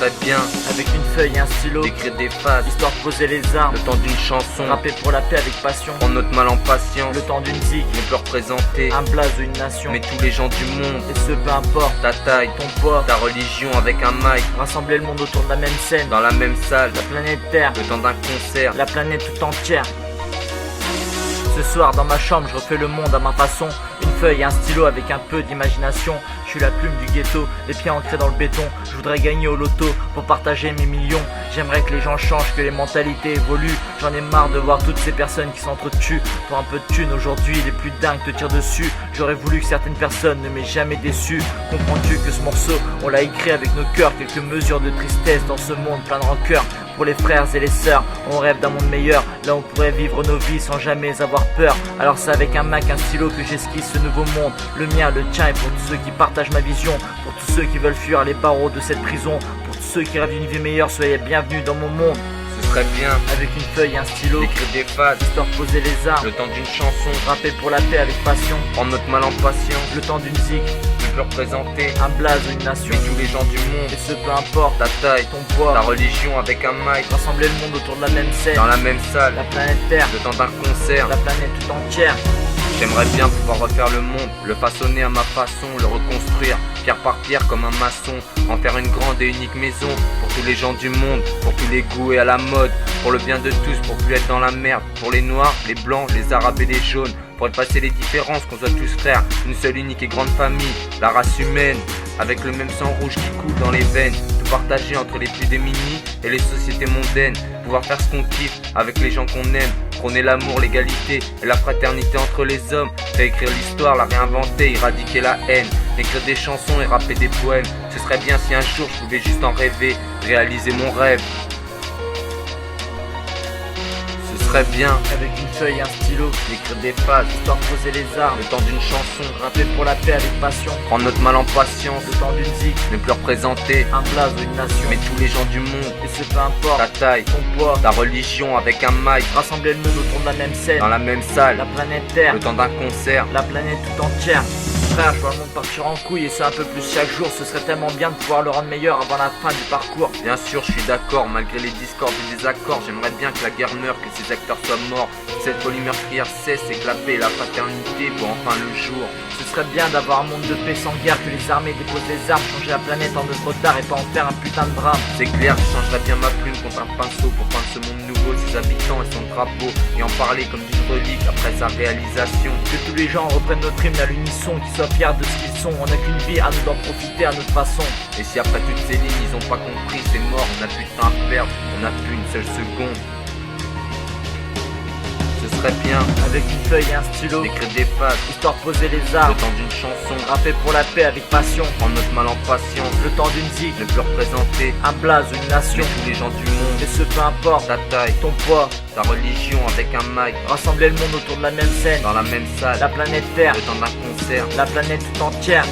serait bien, avec une feuille et un stylo, d'écrire des phases, histoire de poser les armes, le temps d'une chanson, rapper pour la paix avec passion, prendre notre mal en patience, le temps d'une zig, ne plus représenter un blaze ou une nation, mais tous les gens du monde, et ce peu importe, ta taille, ton poids, ta religion avec un mic, rassembler le monde autour de la même scène, dans la même salle, la planète Terre, le temps d'un concert, la planète tout entière. Ce soir dans ma chambre je refais le monde à ma façon. Une feuille et un stylo avec un peu d'imagination. Je suis la plume du ghetto, les pieds ancrés dans le béton. Je voudrais gagner au loto pour partager mes millions. J'aimerais que les gens changent, que les mentalités évoluent. J'en ai marre de voir toutes ces personnes qui s'entretuent pour un peu de thunes. Aujourd'hui les plus dingues te tirent dessus. J'aurais voulu que certaines personnes ne m'aient jamais déçu. Comprends-tu que ce morceau on l'a écrit avec nos cœurs. Quelques mesures de tristesse dans ce monde plein de rancœur. Pour les frères et les sœurs, on rêve d'un monde meilleur. Là on pourrait vivre nos vies sans jamais avoir peur. Alors c'est avec un Mac, un stylo que j'esquisse ce nouveau monde. Le mien, le tien et pour tous ceux qui partagent ma vision. Pour tous ceux qui veulent fuir les barreaux de cette prison. Pour tous ceux qui rêvent d'une vie meilleure, soyez bienvenus dans mon monde. ce serait bien, Avec une feuille et un stylo, d'écrire des phases, histoire de poser les armes, le temps d'une chanson, rapper pour la paix avec passion, prendre notre mal en patience, le temps d'une zig, ne plus représenter un blaze ou une nation, mais tous les gens du monde, et ce peu importe, ta taille, ton ta poids, religion avec un mic, rassembler le monde autour de la même scène, dans la même salle, la planète Terre, le temps d'un concert. la planète tout entière. J'aimerais bien pouvoir refaire le monde, le façonner à ma façon, le reconstruire, pierre par pierre comme un maçon, en faire une grande et unique maison, pour tous les gens du monde, pour tous les goûts et à la mode, pour le bien de tous, pour plus être dans la merde, pour les noirs, les blancs, les arabes et les jaunes, pour effacer les différences, qu'on soit tous frères, une seule unique et grande famille, la race humaine, avec le même sang rouge qui coule dans les veines, tout partager entre les plus démunis et les sociétés mondaines, pouvoir faire ce qu'on kiffe avec les gens qu'on aime, prôner l'amour, l'égalité et la fraternité entre les hommes, réécrire l'histoire, la réinventer, éradiquer la haine, écrire des chansons et rapper des poèmes. Ce serait bien si un jour je pouvais juste en rêver, réaliser mon rêve. Ce serait bien, Avec une feuille et un stylo, d'écrire des phases, histoire de poser les armes, le temps d'une chanson, rapper pour la paix avec passion, prendre notre mal en patience, le temps d'une zig, ne plus représenter un blaze ou une nation, mais tous les gens du monde, et ce peu importe, ta taille, ton poids, ta religion avec un mic, rassembler le monde autour de la même scène, dans la même salle, la planète Terre, le temps d'un concert. la planète tout entière. Frère, je vois le monde partir en couille et c'est un peu plus chaque jour. Ce serait tellement bien de pouvoir le rendre meilleur avant la fin du parcours. Bien sûr, je suis d'accord, malgré les discordes et désaccords, j'aimerais bien que la guerre meure, que ses acteurs soient morts, que cette folie meurtrière cesse et que la paix et la fraternité voient enfin le jour. Ce serait bien d'avoir un monde de paix sans guerre, que les armées déposent les armes, changer la planète en œuvre d'art et pas en faire un putain de drame. C'est clair, je changerais bien ma plume contre un pinceau pour peindre ce monde nouveau, ses habitants et son drapeau, et en parler comme d'une relique après sa réalisation. Que tous les gens reprennent notre hymne à l'unisson, qu'ils soient fiers de ce qu'ils sont. On n'a qu'une vie, à nous d'en profiter à notre façon. Et si après toutes ces lignes ils ont pas compris, c'est mort, on n'a plus de temps à perdre, on n'a plus une seule seconde. Ce serait bien, Avec une feuille et un stylo, d'écrire des phases, histoire de poser les le armes, temps d'une chanson, rapper pour la paix avec passion, prendre notre mal en patience, le temps d'une zig, ne plus représenter un blaze ou une nation, tous les gens du monde, et ce peu importe, ta taille, ton poids, ta religion avec un mic, rassembler le monde autour de la même scène, dans la même salle, la planète Terre, le temps d'un concert. la planète tout entière.